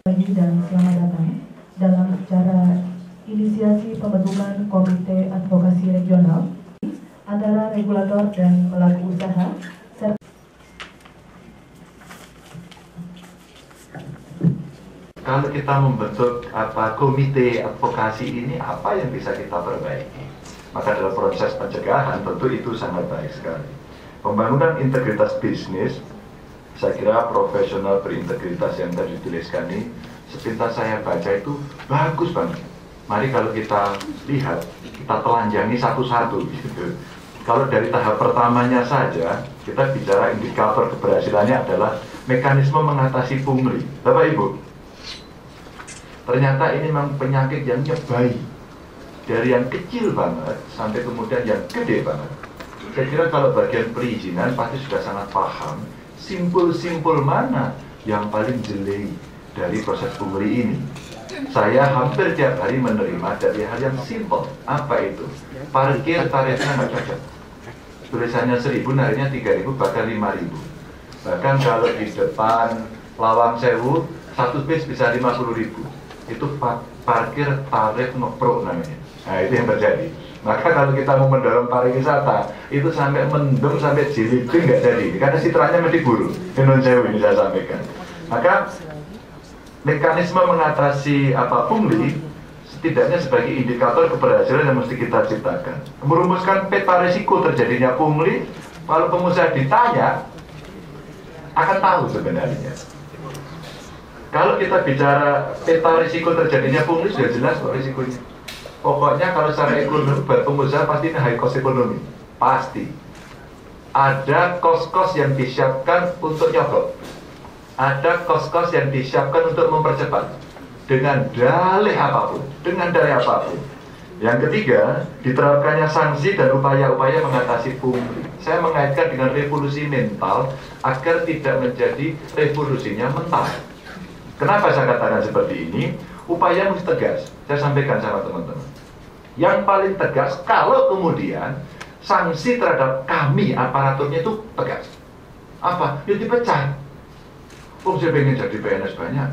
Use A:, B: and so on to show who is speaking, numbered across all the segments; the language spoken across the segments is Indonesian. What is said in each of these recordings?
A: Pagi dan selamat datang dalam acara inisiasi pembentukan Komite Advokasi Regional antara regulator dan pelaku usaha.
B: Kalau kita membentuk komite advokasi ini, apa yang bisa kita perbaiki? Maka dalam proses pencegahan tentu itu sangat baik sekali. Pembangunan integritas bisnis, saya kira profesional berintegritas yang tadi dituliskan ini, sepintas saya baca itu bagus banget. Mari kalau kita lihat, kita telanjangi satu-satu gitu. Kalau dari tahap pertamanya saja, kita bicara indikator keberhasilannya adalah mekanisme mengatasi pungli. Bapak Ibu, ternyata ini memang penyakit yang nyebai. Dari yang kecil banget sampai kemudian yang gede banget. Saya kira kalau bagian perizinan pasti sudah sangat paham simpul-simpul mana yang paling jeli dari proses pungli ini. Saya hampir tiap hari menerima dari hal yang simpel. Apa itu? Parkir tarifnya nggak cocok. Tulisannya 1.000, narinya 3.000, bahkan 5.000. Bahkan kalau di depan Lawang Sewu, satu bis bisa 50.000. Itu parkir tarif ngeprok namanya. Nah, itu yang terjadi. Maka kalau kita mau mendorong pariwisata, itu sampai mendung, sampai jilid itu nggak jadi. Karena citranya mesti buruk. Ini saya sampaikan. Maka mekanisme mengatasi pungli setidaknya sebagai indikator keberhasilan yang mesti kita ciptakan. Merumuskan peta risiko terjadinya pungli, kalau pengusaha ditanya akan tahu sebenarnya. Kalau kita bicara peta risiko terjadinya pungli sudah jelas kok risikonya. Pokoknya kalau secara ekonomi buat pengusaha pasti ini high cost ekonomi. Pasti. Ada cost-cost yang disiapkan untuk nyogok. Ada cost-cost yang disiapkan untuk mempercepat. Dengan dalih apapun. Dengan dalih apapun. Yang ketiga, diterapkannya sanksi dan upaya-upaya mengatasi pungli. Saya mengaitkan dengan revolusi mental agar tidak menjadi revolusinya mental. Kenapa saya katakan seperti ini? Upaya mesti tegas. Saya sampaikan sama teman-teman. Yang paling tegas, kalau kemudian sanksi terhadap kami, aparaturnya itu tegas. Apa? Ya dipecat. Saya pengen jadi PNS banyak.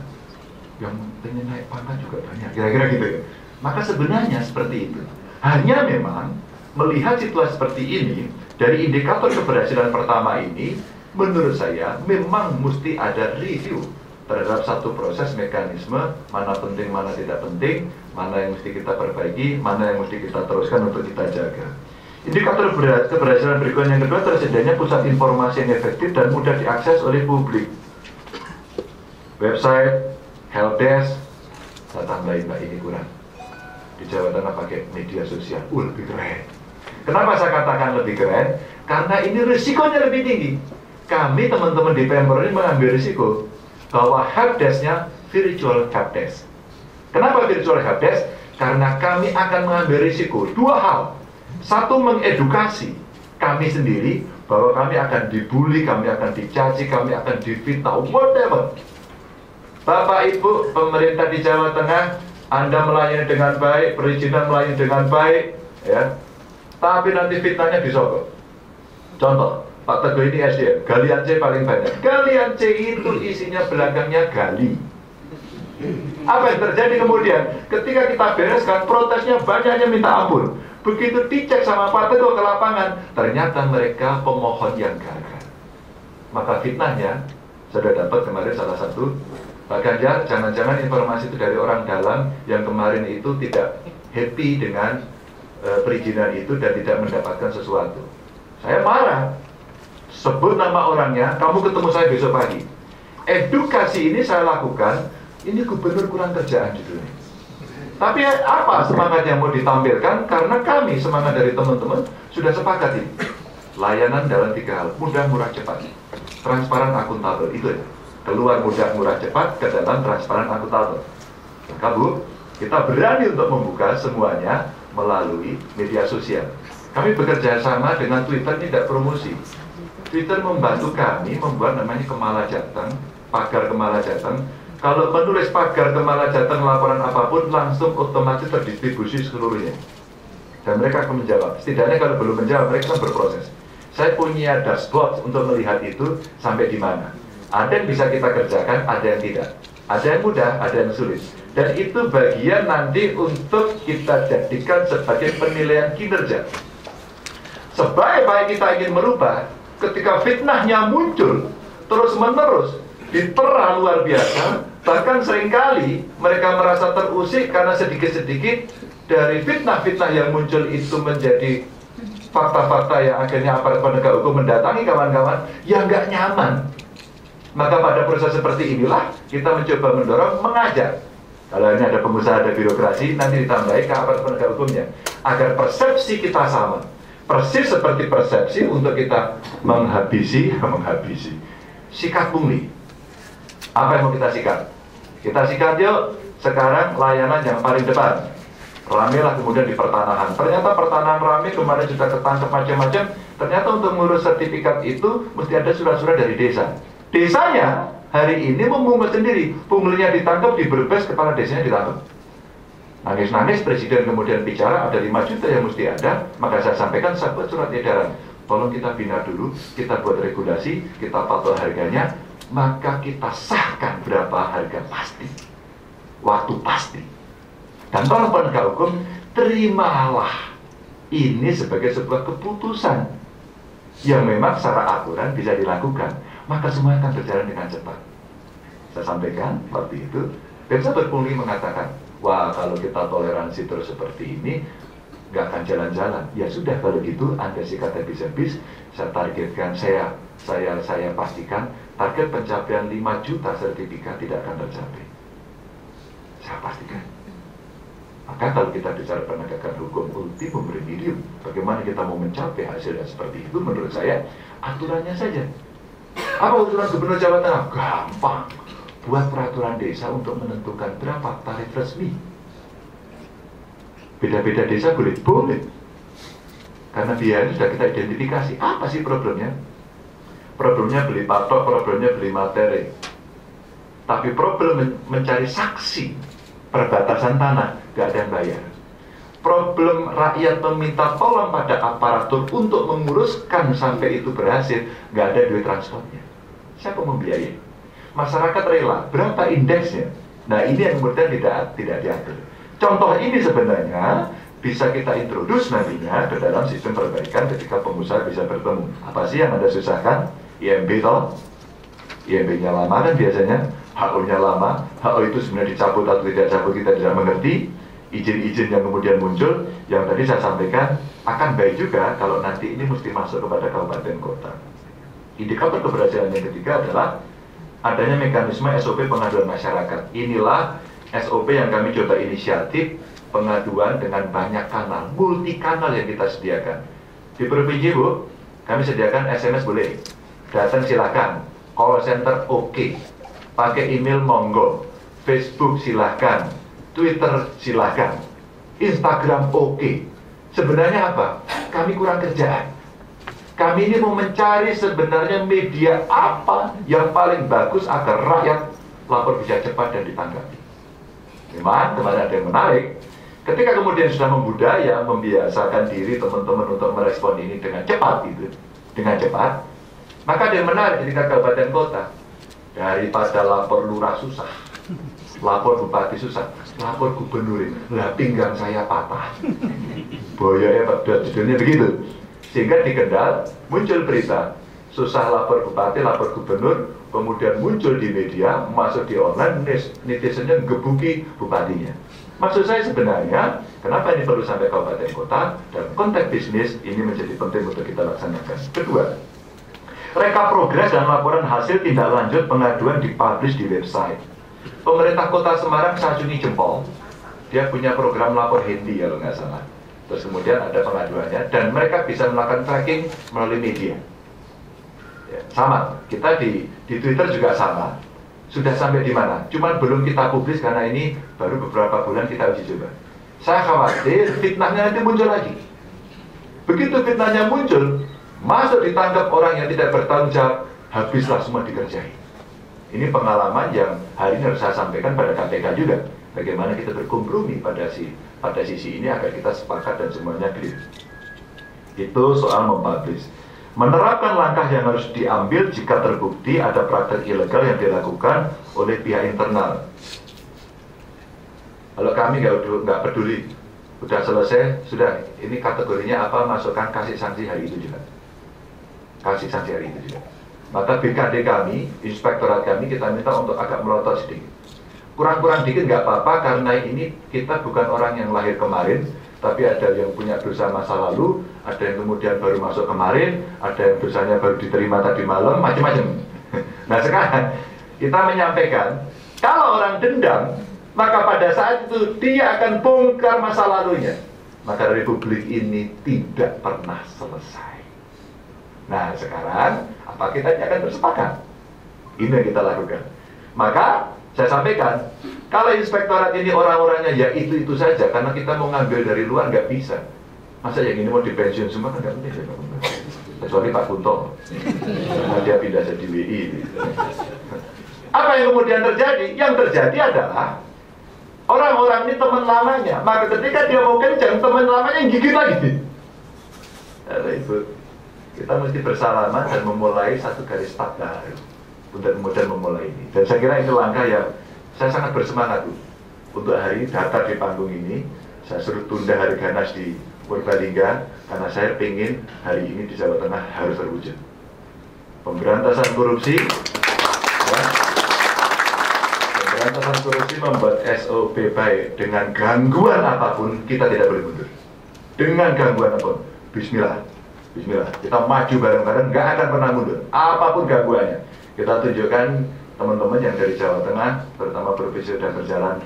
B: Yang pengen naik pangkat juga banyak. Kira-kira gitu ya. Maka sebenarnya seperti itu. Hanya memang melihat situasi seperti ini, dari indikator keberhasilan pertama ini, menurut saya memang mesti ada review terhadap satu proses mekanisme, mana penting, mana tidak penting, mana yang mesti kita perbaiki, mana yang mesti kita teruskan untuk kita jaga. Indikator keberhasilan berikutnya yang kedua, tersedianya pusat informasi yang efektif dan mudah diakses oleh publik. Website, helpdesk, saya tambahin Mbak ini kurang. Di Jawa Tengah pakai media sosial, lebih keren. Kenapa saya katakan lebih keren? Karena ini risikonya lebih tinggi. Kami teman-teman di Pemprov ini mengambil risiko bahwa helpdesk-nya virtual helpdesk. Kenapa virtual helpdesk? Karena kami akan mengambil risiko dua hal. Satu, mengedukasi kami sendiri bahwa kami akan dibully, kami akan dicaci, kami akan difitnah, whatever. Bapak Ibu pemerintah di Jawa Tengah, Anda melayani dengan baik, perizinan melayani dengan baik, ya. Tapi nanti fitnahnya disogok. Contoh, Pak Teguh ini SDM, galian C paling banyak. Galian C itu isinya belakangnya gali. Apa yang terjadi kemudian? Ketika kita bereskan, protesnya banyaknya minta ampun. Begitu dicek sama Pak Teguh ke lapangan, ternyata mereka pemohon yang gagal. Maka fitnahnya, sudah dapat kemarin salah satu, Pak Ganjar, jangan-jangan informasi itu dari orang dalam yang kemarin itu tidak happy dengan perizinan itu dan tidak mendapatkan sesuatu. Saya marah. Sebut nama orangnya, kamu ketemu saya besok pagi. Edukasi ini saya lakukan, ini gubernur kurang kerjaan judulnya. Tapi apa semangat yang mau ditampilkan? Karena kami, semangat dari teman-teman, sudah sepakat ini. Layanan dalam 3 hal, mudah, murah, cepat. Transparan, akuntabel, itu ya. Keluar mudah, murah, cepat, ke dalam transparan, akuntabel. Maka Bu, kita berani untuk membuka semuanya melalui media sosial. Kami bekerja sama dengan Twitter, tidak promosi. Twitter membantu kami membuat namanya Kemalajateng, pagar Kemalajateng. Kalau menulis pagar Kemalajateng laporan apapun, langsung otomatis terdistribusi seluruhnya. Dan mereka akan menjawab. Setidaknya kalau belum menjawab, mereka akan berproses. Saya punya dashboard untuk melihat itu sampai di mana. Ada yang bisa kita kerjakan, ada yang tidak. Ada yang mudah, ada yang sulit. Dan itu bagian nanti untuk kita jadikan sebagai penilaian kinerja. Sebaik-baik kita ingin merubah, ketika fitnahnya muncul terus-menerus, diterah luar biasa, bahkan seringkali mereka merasa terusik karena sedikit-sedikit dari fitnah-fitnah yang muncul itu menjadi fakta-fakta yang akhirnya aparat penegak hukum mendatangi kawan-kawan yang nggak nyaman. Maka pada proses seperti inilah kita mencoba mendorong, mengajak. Kalau ini ada pengusaha, ada birokrasi, nanti ditambahi ke aparat penegak hukumnya, agar persepsi kita sama, persis seperti persepsi untuk kita menghabisi sikap pungli. Apa yang mau kita sikat? Kita sikat yuk sekarang layanan yang paling depan. Ramelah kemudian di pertanahan. Ternyata pertanahan rame, kemarin sudah ketangkep macam-macam. Ternyata untuk ngurus sertifikat itu mesti ada surat-surat dari desa. Desanya hari ini memungut sendiri. Punglinya ditangkap di Brebes, kepala desanya ditangkap. Nangis-nangis, presiden kemudian bicara ada 5 juta yang mesti ada. Maka saya sampaikan, saya buat surat edaran. Tolong kita bina dulu, kita buat regulasi, kita patok harganya, maka kita sahkan berapa harga pasti, waktu pasti. Dan tolong penegak hukum, terimalah ini sebagai sebuah keputusan yang memang secara aturan bisa dilakukan, maka semua akan berjalan dengan cepat. Saya sampaikan waktu itu, dan sahabat pungli mengatakan, wah kalau kita toleransi terus seperti ini, nggak akan jalan-jalan. Ya sudah, kalau gitu Anda sikat habis-habis. Saya targetkan, saya pastikan target pencapaian 5 juta sertifikat tidak akan tercapai. Saya pastikan. Maka kalau kita bicara penegakan hukum ultimum remedium, bagaimana kita mau mencapai hasil yang seperti itu? Menurut saya aturannya saja. Apa usulan Gubernur Jawa Tengah? Gampang. Buat peraturan desa untuk menentukan berapa tarif resmi. Beda-beda desa boleh. Karena biayanya sudah kita identifikasi. Apa sih problemnya? Problemnya beli patok, problemnya beli materi. Tapi problem mencari saksi perbatasan tanah, gak ada yang bayar. Problem rakyat meminta tolong pada aparatur untuk menguruskan sampai itu berhasil, gak ada duit transportnya. Siapa membiayai? Masyarakat rela, berapa indeksnya? Nah ini yang kemudian tidak diatur. Contoh ini sebenarnya bisa kita introduce nantinya ke dalam sistem perbaikan ketika pengusaha bisa bertemu. Apa sih yang Anda susahkan? IMB toh? IMB-nya lama kan biasanya, HO-nya lama, HO itu sebenarnya dicabut atau tidak cabut kita tidak mengerti. Izin-izin yang kemudian muncul, yang tadi saya sampaikan, akan baik juga kalau nanti ini mesti masuk kepada kabupaten kota. Indikator keberhasilan yang ketiga adalah adanya mekanisme SOP pengaduan masyarakat. Inilah SOP yang kami coba inisiatif, pengaduan dengan banyak kanal, multi kanal yang kita sediakan. Di Provinsi Bu, kami sediakan SMS boleh, datang silakan, call center oke, pakai email monggo, Facebook silahkan, Twitter silahkan, Instagram oke. Sebenarnya apa? Kami kurang kerjaan. Kami ini mau mencari sebenarnya media apa yang paling bagus agar rakyat lapor bisa cepat dan ditanggapi. Memang kemarin ada yang menarik. Ketika kemudian sudah membudaya, membiasakan diri teman-teman untuk merespon ini dengan cepat maka ada yang menarik ketika kabupaten kota. Daripada lapor lurah susah, lapor bupati susah, lapor gubernur lah pinggang saya patah. Boyanya pada judulnya begitu. Sehingga di Kendal muncul berita, susah lapor bupati, lapor gubernur, kemudian muncul di media, masuk di online, netizennya gebuki bupatinya. Maksud saya sebenarnya, kenapa ini perlu sampai kabupaten kota, dan konteks bisnis ini menjadi penting untuk kita laksanakan. Kedua, rekap progres dan laporan hasil tindak lanjut pengaduan dipublish di website. Pemerintah Kota Semarang sajungi jempol, dia punya program lapor handy kalau nggak salah. Terus kemudian ada pengaduannya, dan mereka bisa melakukan tracking melalui media. Ya, sama, kita di Twitter juga sama. Sudah sampai di mana? Cuman belum kita publis karena ini baru beberapa bulan kita uji coba. Saya khawatir fitnahnya nanti muncul lagi. Begitu fitnahnya muncul, masuk ditangkap orang yang tidak bertanggung jawab, habislah semua dikerjain. Ini pengalaman yang hari ini harus saya sampaikan pada KPK juga. Bagaimana kita berkompromi pada sisi ini agar kita sepakat dan semuanya clear. Itu soal mempublish. menerapkan langkah yang harus diambil jika terbukti ada praktek ilegal yang dilakukan oleh pihak internal. Kalau kami nggak peduli, udah selesai, sudah, ini kategorinya apa, masukkan kasih sanksi hari itu juga. Kasih sanksi hari itu juga. Maka BKD kami, inspektorat kami, kita minta untuk agak melotot sedikit. Kurang-kurang dikit nggak apa-apa, karena ini kita bukan orang yang lahir kemarin, tapi ada yang punya dosa masa lalu, ada yang kemudian baru masuk kemarin, ada yang dosanya baru diterima tadi malam, macam-macam. Nah sekarang kita menyampaikan, kalau orang dendam, maka pada saat itu dia akan bongkar masa lalunya. Maka republik ini tidak pernah selesai. Nah sekarang, apa kita akan bersepakat? Ini yang kita lakukan. Maka saya sampaikan, kalau inspektorat ini orang-orangnya ya itu saja, karena kita mau ngambil dari luar nggak bisa. Masa yang ini mau dipensiun semua kan nggak mungkin. Kecuali Pak Kunto, karena dia pindah jadi WI. Apa yang kemudian terjadi? Yang terjadi adalah orang-orang ini teman lamanya. Maka ketika dia mau kencang, teman lamanya yang gigit lagi. Nah, itu kita mesti bersalaman dan memulai satu garis start baru untuk kemudian memulai ini. Dan saya kira ini langkah yang saya sangat bersemangat untuk hari ini datang di panggung ini. Saya suruh tunda hari ganas di Purbalingga karena saya ingin hari ini di Jawa Tengah harus terwujud. Pemberantasan korupsi, ya. Pemberantasan korupsi membuat SOP baik. Dengan gangguan apapun kita tidak boleh mundur. Dengan gangguan apapun, Bismillah. Bismillah, kita maju bareng-bareng, nggak akan pernah mundur, apapun gangguannya. Kita tunjukkan teman-teman yang dari Jawa Tengah, terutama Provinsi dan berjalan,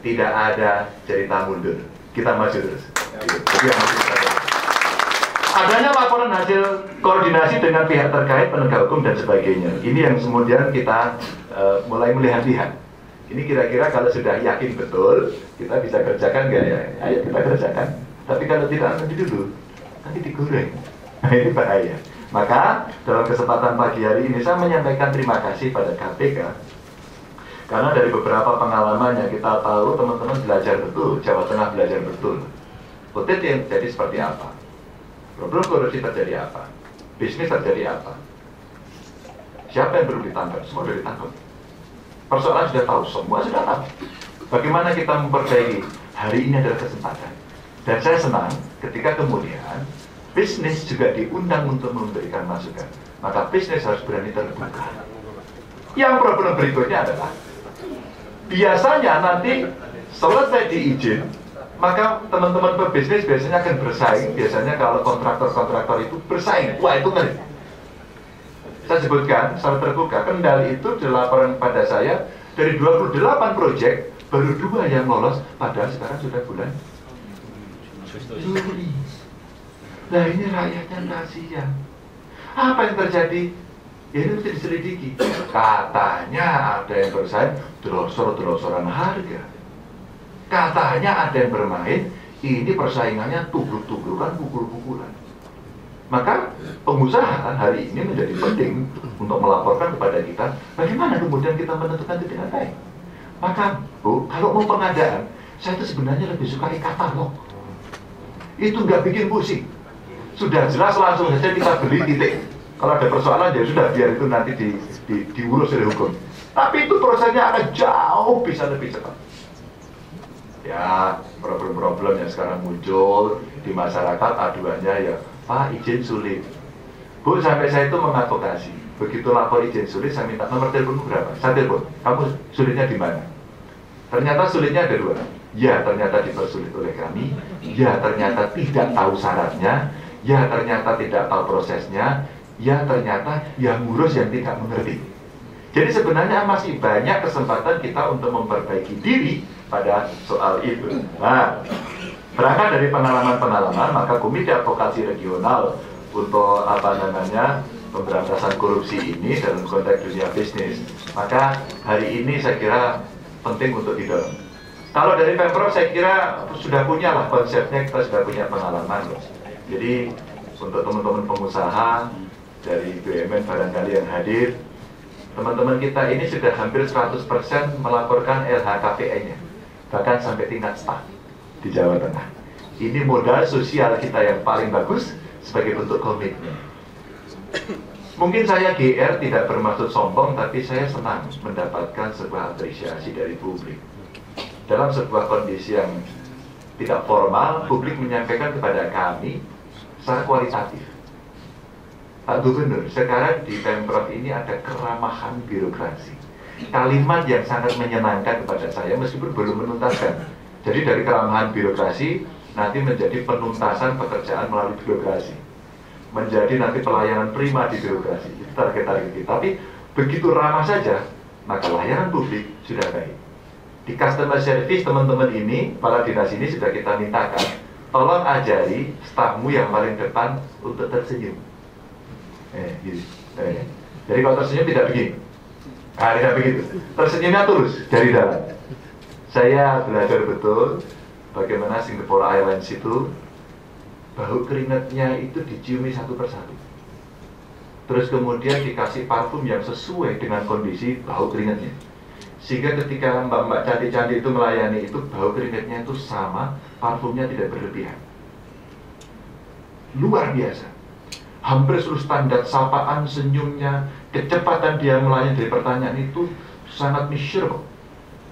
B: tidak ada cerita mundur. Kita maju terus. Jadi yang mesti kita lakukan. Adanya laporan hasil koordinasi dengan pihak terkait, penegak hukum dan sebagainya. Ini yang kemudian kita mulai melihat-lihat. Ini kira-kira kalau sudah yakin betul, kita bisa kerjakan nggak ya? Ayo kita kerjakan. Tapi kalau tidak, nanti dulu, nanti digoreng. Nah, ini bahaya. Maka dalam kesempatan pagi hari ini saya menyampaikan terima kasih pada KPK karena dari beberapa pengalamannya kita tahu teman-teman belajar betul, Jawa Tengah belajar betul. OTT yang jadi seperti apa? Problem korupsi terjadi apa? Bisnis terjadi apa? Siapa yang perlu ditangkap? Semua sudah ditangkap. Persoalan sudah tahu, semua sudah tahu. Bagaimana kita memperbaiki? Hari ini adalah kesempatan. Dan saya senang ketika kemudian bisnis juga diundang untuk memberikan masukan. Maka bisnis harus berani terbuka. Yang problem berikutnya adalah biasanya nanti selesai diizin, maka teman-teman pebisnis biasanya akan bersaing. Biasanya kalau kontraktor-kontraktor itu bersaing. Wah itu ngeri. Saya sebutkan secara terbuka, Kendal itu dilaporkan pada saya dari 28 proyek baru 2 yang lolos, padahal sekarang sudah bulan Juli. Nah ini rakyatnya kasihan. Apa yang terjadi? Ya, ini mesti diselidiki. Katanya ada yang bersaing delosor-delosoran harga. Katanya ada yang bermain, ini persaingannya tubruk-tubrukan, pukul-pukulan. Maka pengusaha hari ini menjadi penting untuk melaporkan kepada kita bagaimana kemudian kita menentukan itu dengan baik. Maka Bu, kalau mau pengadaan, saya itu sebenarnya lebih suka e-katalog. Itu nggak bikin pusing. Sudah jelas langsung saja kita beli titik. Kalau ada persoalan ya sudah, biar itu nanti diurus oleh hukum. Tapi itu prosesnya akan jauh bisa lebih cepat. Ya, problem-problem yang sekarang muncul di masyarakat aduannya ya, Pak izin sulit. Bu, sampai saya itu mengadvokasi. Begitu lapor izin sulit, saya minta nomor telepon berapa? Saya telepon, kamu sulitnya di mana? Ternyata sulitnya ada 2. Ya, ternyata dipersulit oleh kami. Ya, ternyata tidak tahu syaratnya. Ya, ternyata tidak tahu prosesnya. Ya, ternyata yang ngurus yang tidak mengerti. Jadi sebenarnya masih banyak kesempatan kita untuk memperbaiki diri pada soal itu. Nah, berangkat dari pengalaman-pengalaman, maka Komite Advokasi Regional untuk pemberantasan korupsi ini dalam konteks dunia bisnis, maka hari ini saya kira penting untuk didorong. Kalau dari Pemprov saya kira sudah punya lah konsepnya, kita sudah punya pengalaman. Jadi untuk teman-teman pengusaha dari BUMN barangkali yang hadir, teman-teman kita ini sudah hampir 100% melaporkan LHKPN-nya, bahkan sampai tingkat staf di Jawa Tengah. Ini modal sosial kita yang paling bagus sebagai bentuk komitmen. Mungkin saya GR tidak bermaksud sombong, tapi saya senang mendapatkan sebuah apresiasi dari publik. Dalam sebuah kondisi yang tidak formal, publik menyampaikan kepada kami secara kualitatif. Pak Gubernur, sekarang di Pemprov ini ada keramahan birokrasi. Kalimat yang sangat menyenangkan kepada saya meskipun belum menuntaskan. Jadi dari keramahan birokrasi nanti menjadi penuntasan pekerjaan melalui birokrasi. Menjadi nanti pelayanan prima di birokrasi. Itu target-target kita. Tapi begitu ramah saja, maka layanan publik sudah baik. Di customer service teman-teman ini, para dinas ini sudah kita mintakan, tolong ajari stafmu yang paling depan untuk tersenyum. Gitu. Jadi kalau tersenyum tidak begini. Tidak begitu. Tersenyumnya tulus dari dalam. Saya belajar betul bagaimana Singapore Airlines itu bau keringatnya itu diciumi satu persatu. Terus kemudian dikasih parfum yang sesuai dengan kondisi bau keringatnya. Sehingga ketika mbak-mbak cantik-cantik itu melayani itu, bau keringatnya itu sama, parfumnya tidak berlebihan. Luar biasa. Hampir seluruh standar sapaan, senyumnya, kecepatan dia melayani dari pertanyaan itu sangat miserable.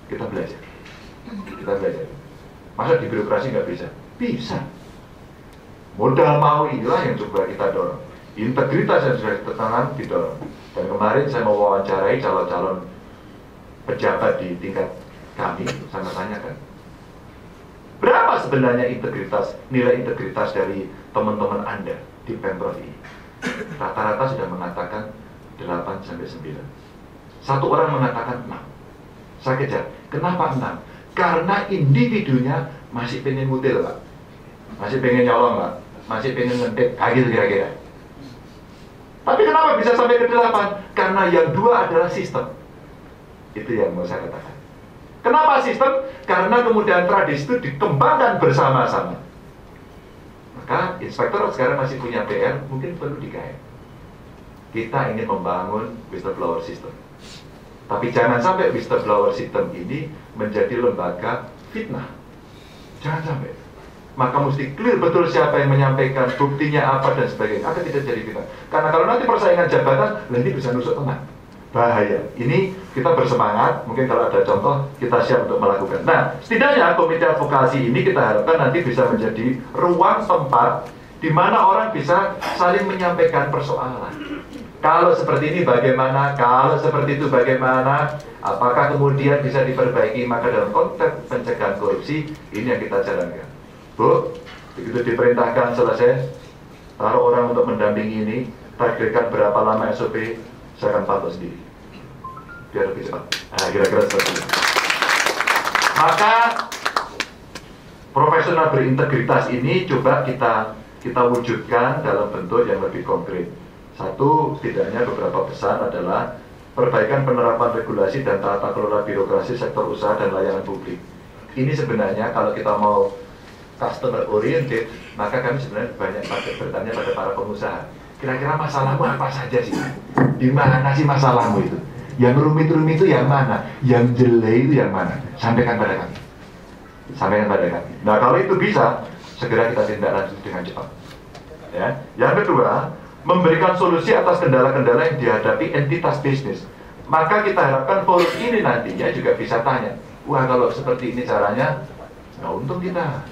B: Kita belajar. Kita belajar. Masa di birokrasi nggak bisa? Bisa. Modal mau inilah yang coba kita dorong. Integritas yang sudah ditanam didorong. Dan kemarin saya mau wawancarai calon-calon pejabat di tingkat kami, saya tanyakan, berapa sebenarnya integritas, nilai integritas dari teman-teman Anda di Pemprov ini? Rata-rata sudah mengatakan 8-9. Satu orang mengatakan 6. Saya kejar, kenapa 6? Karena individunya masih pengen mutil, Pak. Masih pengen nyolong, Pak. Masih pengen ngentik, gitu kira-kira. Tapi kenapa bisa sampai ke 8? Karena yang 2 adalah sistem. Itu yang mau saya katakan. Kenapa sistem? Karena kemudian tradisi itu dikembangkan bersama-sama. Maka inspektor sekarang masih punya PR, mungkin perlu dikait. Kita ingin membangun whistleblower system. Tapi jangan sampai whistleblower system ini menjadi lembaga fitnah. Jangan sampai. Maka mesti clear betul siapa yang menyampaikan, buktinya apa dan sebagainya, agar tidak jadi fitnah. Karena kalau nanti persaingan jabatan, nanti bisa nusuk teman. Bahaya. Ini kita bersemangat, mungkin kalau ada contoh kita siap untuk melakukan. Nah, setidaknya komite advokasi ini kita harapkan nanti bisa menjadi ruang tempat di mana orang bisa saling menyampaikan persoalan. Kalau seperti ini bagaimana? Kalau seperti itu bagaimana? Apakah kemudian bisa diperbaiki? Maka dalam konteks pencegahan korupsi ini yang kita jalankan. Bu, begitu diperintahkan selesai, taruh orang untuk mendampingi ini, targetkan berapa lama SOP, saya akan pantau sendiri biar lebih cepat. Nah, kira-kira seperti itu. Maka profesional berintegritas ini coba kita wujudkan dalam bentuk yang lebih konkret. Satu, setidaknya beberapa pesan adalah perbaikan penerapan regulasi dan tata kelola birokrasi sektor usaha dan layanan publik. Ini sebenarnya kalau kita mau customer oriented, maka kami sebenarnya banyak bertanya pada para pengusaha. Kira-kira masalahmu apa saja sih? Di mana sih masalahmu itu? Yang rumit-rumit itu yang mana? Yang jelek itu yang mana? Sampaikan pada kami. Sampaikan pada kami. Nah, kalau itu bisa, segera kita tindak lanjut dengan cepat. Ya. Yang kedua, memberikan solusi atas kendala-kendala yang dihadapi entitas bisnis. Maka kita harapkan forum ini nantinya juga bisa tanya, wah kalau seperti ini caranya, nggak untung kita.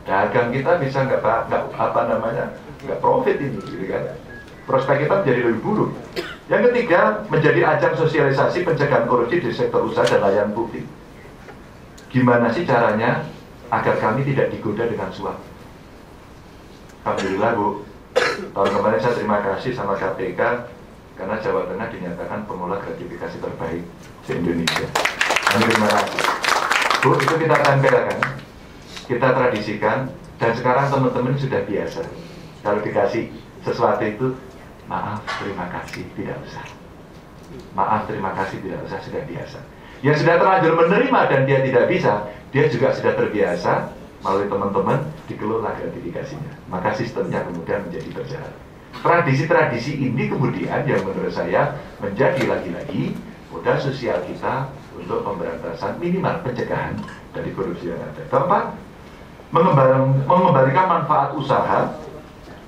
B: Dagang kita bisa nggak profit ini, gitu kan? Prospek kita menjadi lebih buruk. Yang ketiga, menjadi ajang sosialisasi pencegahan korupsi di sektor usaha dan layanan publik. Gimana sih caranya agar kami tidak digoda dengan suap? Alhamdulillah, Bu. Tahun kemarin saya terima kasih sama KPK karena Jawa Tengah dinyatakan pengelola gratifikasi terbaik di Indonesia. Kami terima kasih. Bu, itu kita tempelkan, kita tradisikan, dan sekarang teman-teman sudah biasa. Kalau dikasih sesuatu itu, maaf, terima kasih, tidak usah. Maaf, terima kasih, tidak usah, sudah biasa. Yang sudah terlanjur menerima dan dia tidak bisa, dia juga sudah terbiasa melalui teman-teman dikelola gratifikasinya. Maka sistemnya kemudian menjadi berjalan. Tradisi-tradisi ini kemudian yang menurut saya menjadi lagi-lagi modal sosial kita untuk pemberantasan minimal pencegahan dari korupsi yang ada. Keempat, mengembalikan manfaat usaha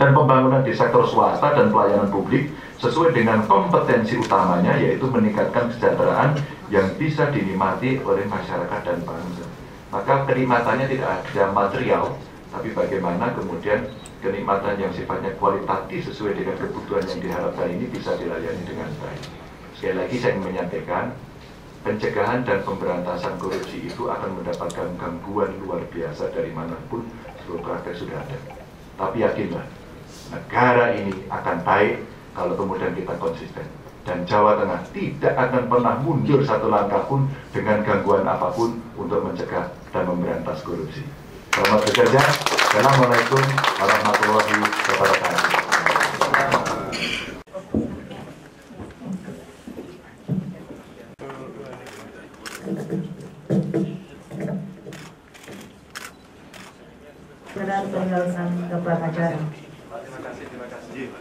B: Dan pembangunan di sektor swasta dan pelayanan publik sesuai dengan kompetensi utamanya, yaitu meningkatkan kesejahteraan yang bisa dinikmati oleh masyarakat dan bangsa. Maka kenikmatannya tidak ada material, tapi bagaimana kemudian kenikmatan yang sifatnya kualitatif sesuai dengan kebutuhan yang diharapkan ini bisa dilayani dengan baik. Sekali lagi saya menyampaikan, pencegahan dan pemberantasan korupsi itu akan mendapatkan gangguan luar biasa dari manapun, seluruh praktek sudah ada. Tapi yakinlah, negara ini akan baik kalau kemudian kita konsisten. Dan Jawa Tengah tidak akan pernah mundur satu langkah pun dengan gangguan apapun untuk mencegah dan memberantas korupsi. Selamat bekerja. Assalamualaikum warahmatullahi wabarakatuh.
A: Saudara penjelasan Bapak acara.
B: Terima kasih.